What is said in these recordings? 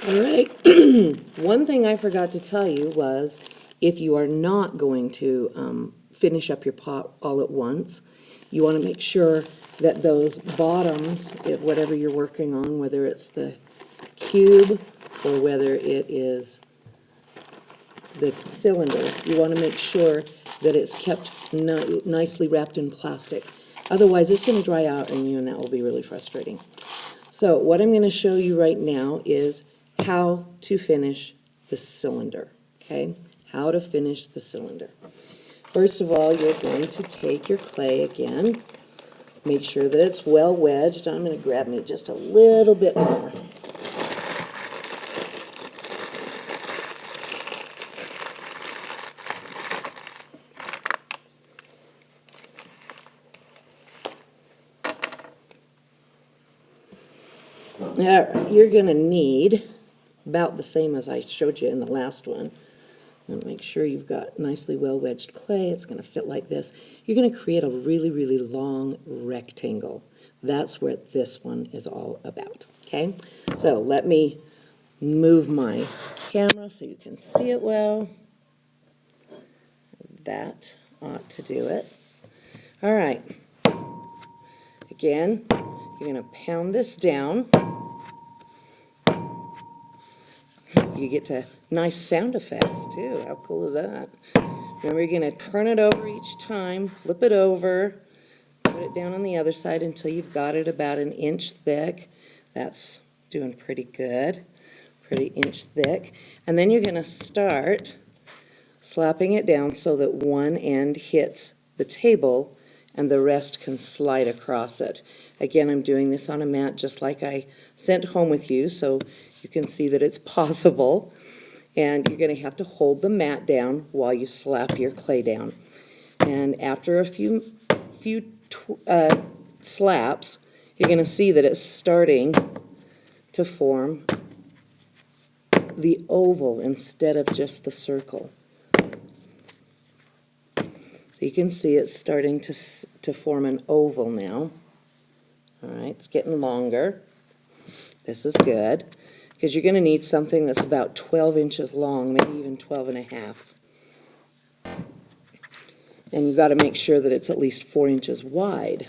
All right. One thing I forgot to tell you was if you are not going to finish up your pot all at once, you want to make sure that those bottoms, whatever you're working on, whether it's the cube or whether it is the cylinder, you want to make sure that it's kept nicely wrapped in plastic. Otherwise, it's going to dry out on you, and that will be really frustrating. So what I'm going to show you right now is how to finish the cylinder, okay? How to finish the cylinder. First of all, you're going to take your clay again. Make sure that it's well wedged. I'm going to grab me just a little bit more. You're going to need about the same as I showed you in the last one. And make sure you've got nicely well-wedged clay. It's going to fit like this. You're going to create a really, really long rectangle. That's what this one is all about, okay? So let me move my camera so you can see it well. That ought to do it. All right. Again, you're going to pound this down. You get to nice sound effects too. How cool is that? Remember, you're going to turn it over each time, flip it over, put it down on the other side until you've got it about 1 inch thick. That's doing pretty good, pretty inch thick. And then you're going to start slapping it down so that one end hits the table and the rest can slide across it. Again, I'm doing this on a mat just like I sent home with you, so you can see that it's possible. And you're going to have to hold the mat down while you slap your clay down. And after a few slaps, you're going to see that it's starting to form the oval instead of just the circle. So you can see it's starting to form an oval now. All right, it's getting longer. This is good, because you're going to need something that's about 12 inches long, maybe even 12 and a half. And you've got to make sure that it's at least 4 inches wide.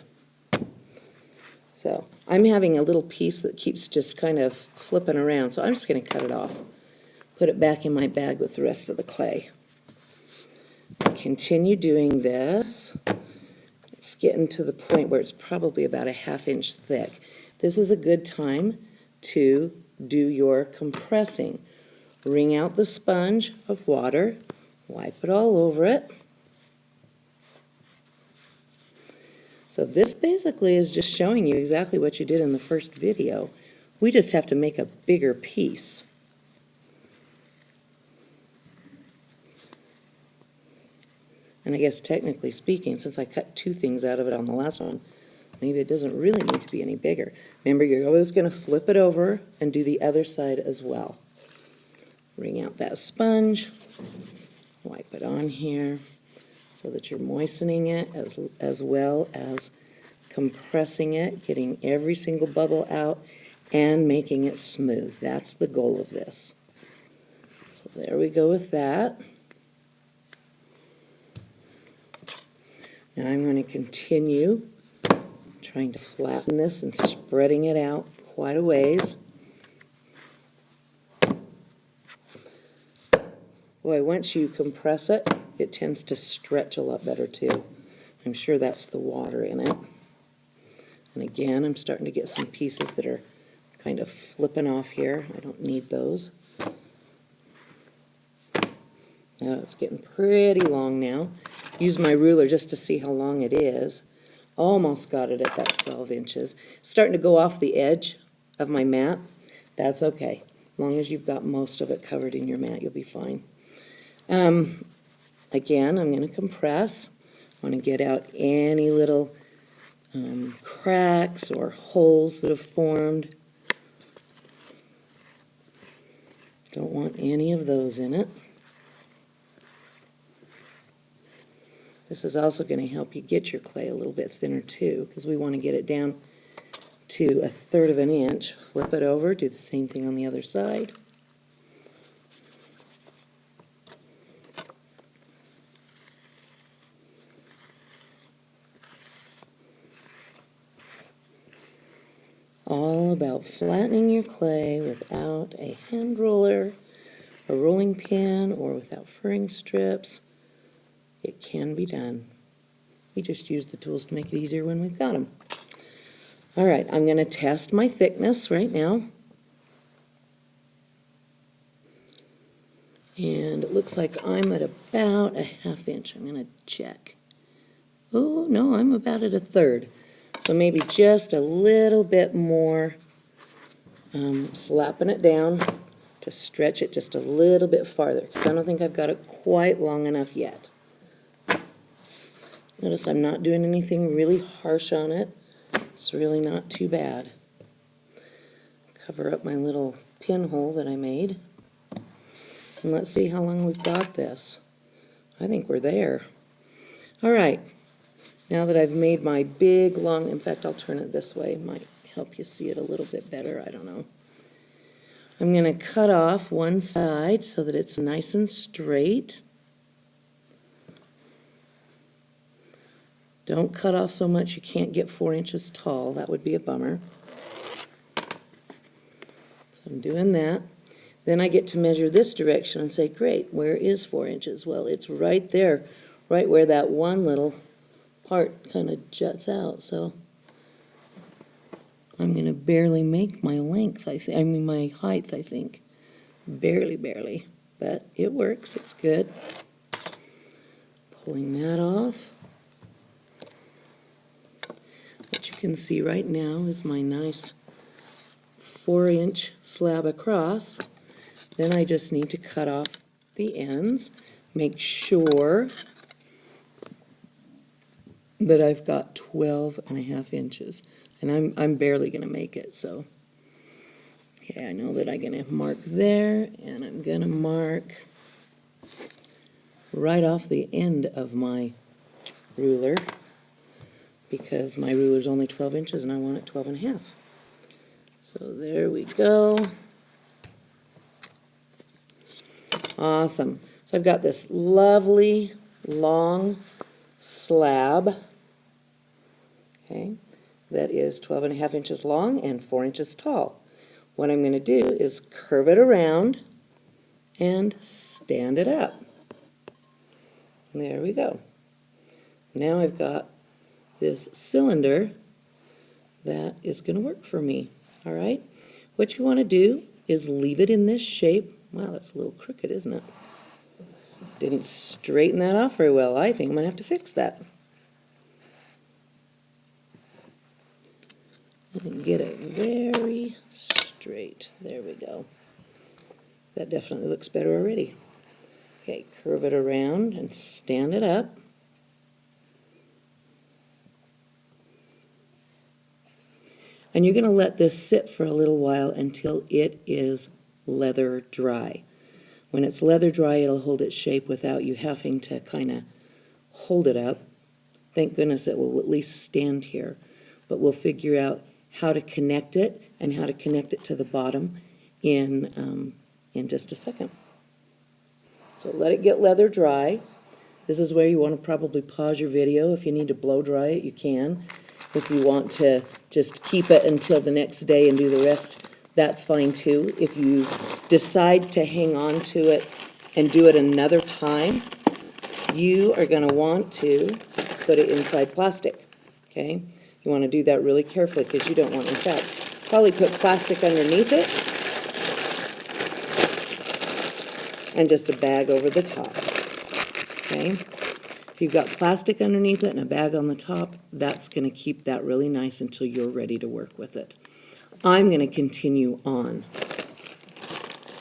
So I'm having a little piece that keeps just kind of flipping around, so I'm just going to cut it off, put it back in my bag with the rest of the clay. Continue doing this. It's getting to the point where it's probably about a 1/2 inch thick. This is a good time to do your compressing. Wring out the sponge of water, wipe it all over it. So this basically is just showing you exactly what you did in the first video. We just have to make a bigger piece. And I guess technically speaking, since I cut 2 things out of it on the last one, maybe it doesn't really need to be any bigger. Remember, you're always going to flip it over and do the other side as well. Wring out that sponge, wipe it on here so that you're moistening it as well as compressing it, getting every single bubble out and making it smooth. That's the goal of this. So there we go with that. Now I'm going to continue trying to flatten this and spreading it out quite a ways. Boy, once you compress it, it tends to stretch a lot better too. I'm sure that's the water in it. And again, I'm starting to get some pieces that are kind of flipping off here. I don't need those. Now it's getting pretty long now. Use my ruler just to see how long it is. Almost got it at that 12 inches. Starting to go off the edge of my mat. That's okay. As long as you've got most of it covered in your mat, you'll be fine. Again, I'm going to compress. I want to get out any little cracks or holes that have formed. Don't want any of those in it. This is also going to help you get your clay a little bit thinner too, because we want to get it down to 1/3 of an inch. Flip it over, do the same thing on the other side. all about flattening your clay without a hand roller, a rolling pin, or without furring strips. It can be done. We just use the tools to make it easier when we've got them. All right, I'm going to test my thickness right now. And it looks like I'm at about a 1/2 inch. I'm going to check. Oh, no, I'm about at 1/3. So maybe just a little bit more, slapping it down to stretch it just a little bit farther, because I don't think I've got it quite long enough yet. Notice I'm not doing anything really harsh on it. It's really not too bad. Cover up my little pinhole that I made. And let's see how long we've got this. I think we're there. All right. Now that I've made my big, long, in fact, I'll turn it this way. It might help you see it a little bit better. I don't know. I'm going to cut off one side so that it's nice and straight. Don't cut off so much you can't get 4 inches tall. That would be a bummer. So I'm doing that. Then I get to measure this direction and say, great, where is 4 inches? Well, it's right there, right where that one little part kind of juts out. So I'm going to barely make my length, my height, I think. Barely, but it works. It's good. Pulling that off. What you can see right now is my nice 4-inch slab across. Then I just need to cut off the ends. Make sure that I've got 12.5 inches. And I'm barely going to make it, so. Okay, I know that I'm going to mark there, and I'm going to mark right off the end of my ruler, because my ruler's only 12 inches and I want it 12.5. So there we go. Awesome. So I've got this lovely long slab, okay, that is 12.5 inches long and 4 inches tall. What I'm going to do is curve it around and stand it up. There we go. Now I've got this cylinder that is going to work for me. All right? What you want to do is leave it in this shape. Wow, that's a little crooked, isn't it? Didn't straighten that off very well. I think I'm going to have to fix that. And get it very straight. There we go. That definitely looks better already. Okay, curve it around and stand it up. And you're going to let this sit for a little while until it is leather dry. When it's leather dry, it'll hold its shape without you having to kind of hold it up. Thank goodness it will at least stand here. But we'll figure out how to connect it and how to connect it to the bottom in just a second. So let it get leather dry. This is where you want to probably pause your video. If you need to blow dry it, you can. If you want to just keep it until the next day and do the rest, that's fine too. If you decide to hang on to it and do it another time, you are going to want to put it inside plastic, okay? You want to do that really carefully because you don't want, in fact, probably put plastic underneath it and just a bag over the top, okay? If you've got plastic underneath it and a bag on the top, that's going to keep that really nice until you're ready to work with it. I'm going to continue on.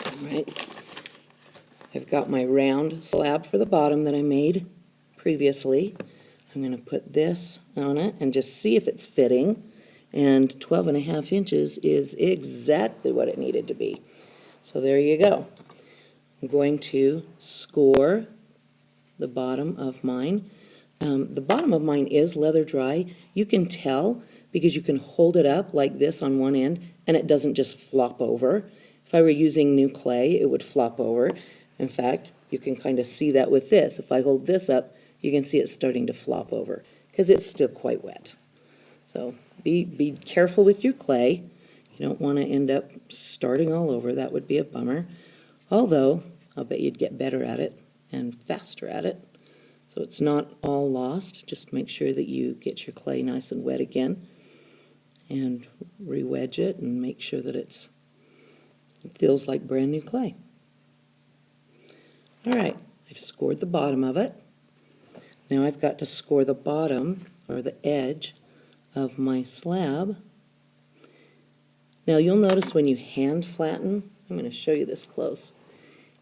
All right. I've got my round slab for the bottom that I made previously. I'm going to put this on it and just see if it's fitting. And 12.5 inches is exactly what it needed to be. So there you go. I'm going to score the bottom of mine. The bottom of mine is leather dry. You can tell because you can hold it up like this on one end and it doesn't just flop over. If I were using new clay, it would flop over. In fact, you can kind of see that with this. If I hold this up, you can see it's starting to flop over because it's still quite wet. So be careful with your clay. You don't want to end up starting all over. That would be a bummer. Although, I'll bet you'd get better at it and faster at it. So it's not all lost. Just make sure that you get your clay nice and wet again and re-wedge it and make sure that it feels like brand new clay. All right, I've scored the bottom of it. Now I've got to score the bottom, or the edge, of my slab. Now you'll notice when you hand flatten, I'm going to show you this close,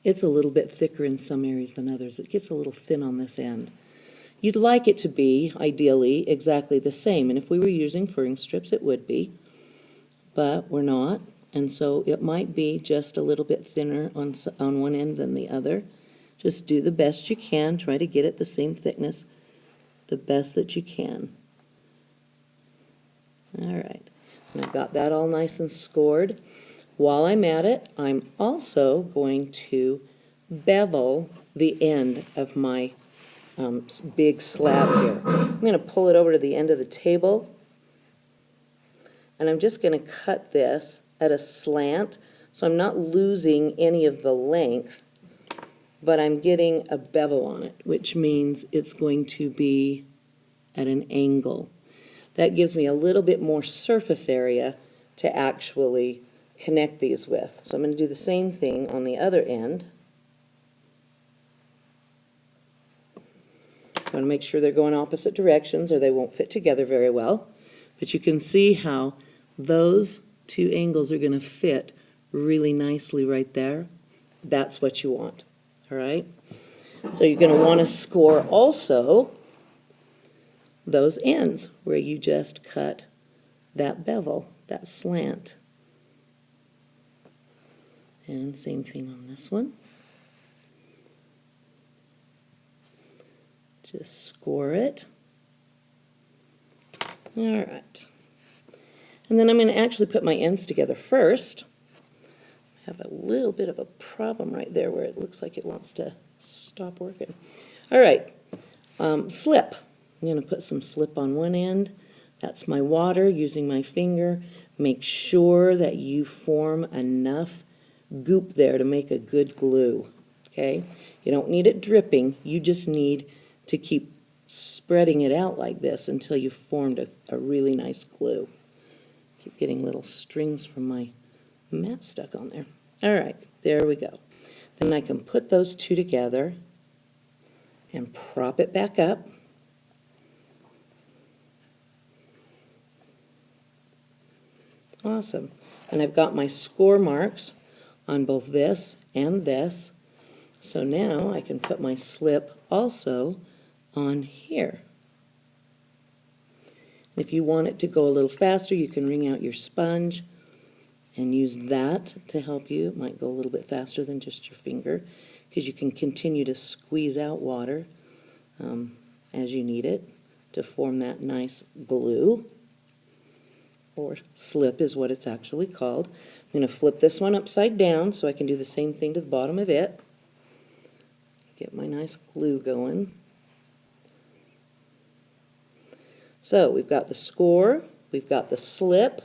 it's a little bit thicker in some areas than others. It gets a little thin on this end. You'd like it to be, ideally, exactly the same, and if we were using furring strips it would be, but we're not, and so it might be just a little bit thinner on one end than the other. Just do the best you can, try to get it the same thickness, the best that you can. All right, and I've got that all nice and scored. While I'm at it, I'm also going to bevel the end of my big slab here. I'm going to pull it over to the end of the table, and I'm just going to cut this at a slant, so I'm not losing any of the length, but I'm getting a bevel on it, which means it's going to be at an angle. That gives me a little bit more surface area to actually connect these with. So I'm going to do the same thing on the other end. I want to make sure they're going opposite directions or they won't fit together very well. But you can see how those two angles are going to fit really nicely right there. That's what you want. All right? So you're going to want to score also those ends where you just cut that bevel, that slant. And same thing on this one. Just score it. All right. And then I'm going to actually put my ends together first. I have a little bit of a problem right there where it looks like it wants to stop working. All right, slip. I'm going to put some slip on one end. That's my water using my finger. Make sure that you form enough goop there to make a good glue, okay? You don't need it dripping. You just need to keep spreading it out like this until you've formed a really nice glue. Keep getting little strings from my mat stuck on there. All right, there we go. Then I can put those two together and prop it back up. Awesome. And I've got my score marks on both this and this. So now I can put my slip also on here. If you want it to go a little faster, you can wring out your sponge and use that to help you. It might go a little bit faster than just your finger because you can continue to squeeze out water as you need it to form that nice glue, or slip is what it's actually called. I'm going to flip this one upside down so I can do the same thing to the bottom of it. Get my nice glue going. So we've got the score, we've got the slip,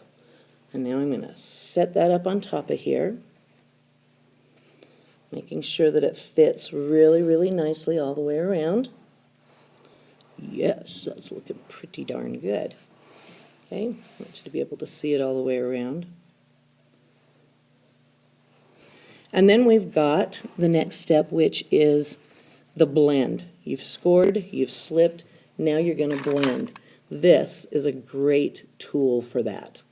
and now I'm going to set that up on top of here, making sure that it fits really, really nicely all the way around. Yes, that's looking pretty darn good. Okay, I want you to be able to see it all the way around. And then we've got the next step, which is the blend. You've scored, you've slipped, now you're going to blend. This is a great tool for that.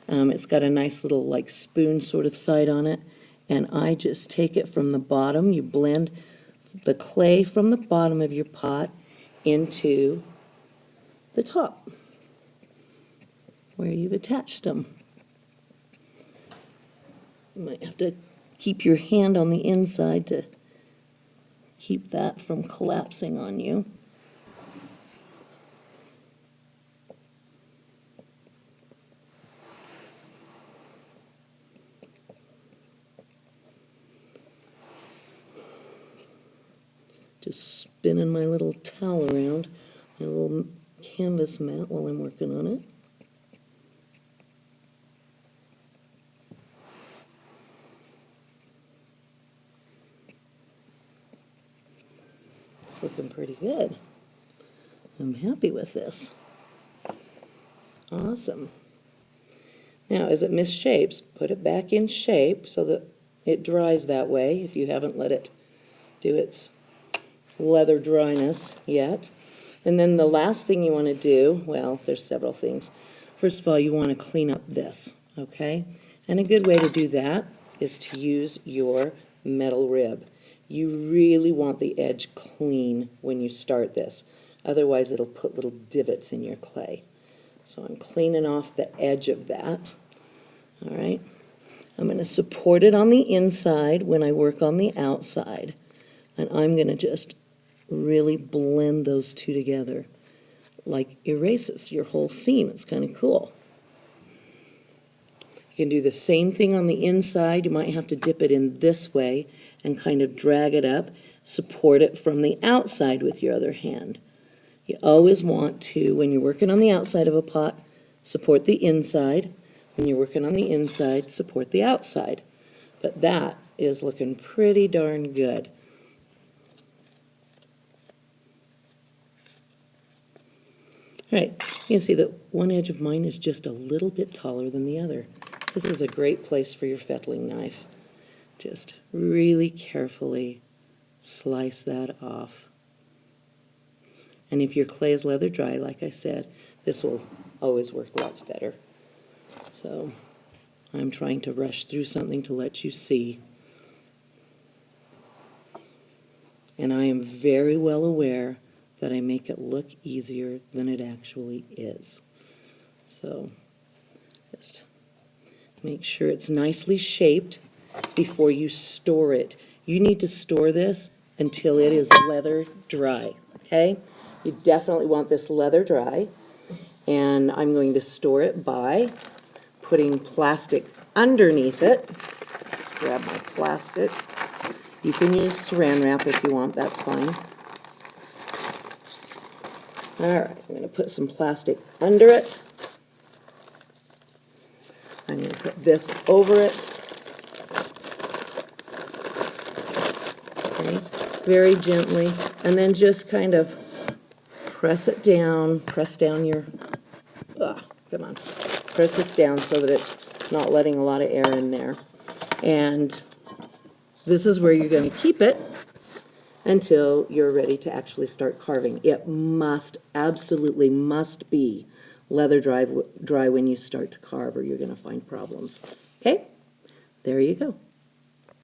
It's got a nice little like spoon sort of side on it, and I just take it from the bottom. You blend the clay from the bottom of your pot into the top where you've attached them. You might have to keep your hand on the inside to keep that from collapsing on you. Just spinning my little towel around, my little canvas mat while I'm working on it. It's looking pretty good. I'm happy with this. Awesome. Now, as it misshapes, put it back in shape so that it dries that way if you haven't let it do its leather dryness yet. And then the last thing you want to do, well, there's several things. First of all, you want to clean up this, okay? And a good way to do that is to use your metal rib. You really want the edge clean when you start this. Otherwise, it'll put little divots in your clay. So I'm cleaning off the edge of that. All right. I'm going to support it on the inside when I work on the outside. And I'm going to just really blend those two together. Like erases your whole seam. It's kind of cool. You can do the same thing on the inside. You might have to dip it in this way and kind of drag it up. Support it from the outside with your other hand. You always want to, when you're working on the outside of a pot, support the inside. When you're working on the inside, support the outside. But that is looking pretty darn good. All right, you can see that one edge of mine is just a little bit taller than the other. This is a great place for your fettling knife. Just really carefully slice that off. And if your clay is leather dry, like I said, this will always work lots better. So I'm trying to rush through something to let you see. And I am very well aware that I make it look easier than it actually is. So just make sure it's nicely shaped before you store it. You need to store this until it is leather dry, okay? You definitely want this leather dry, and I'm going to store it by putting plastic underneath it. Let's grab my plastic. You can use saran wrap if you want, that's fine. All right, I'm going to put some plastic under it. I'm going to put this over it. Okay, very gently, and then just kind of press it down, press down your, come on, press this down so that it's not letting a lot of air in there. And this is where you're going to keep it until you're ready to actually start carving. It must, absolutely must be leather dry when you start to carve, or you're going to find problems. Okay, there you go.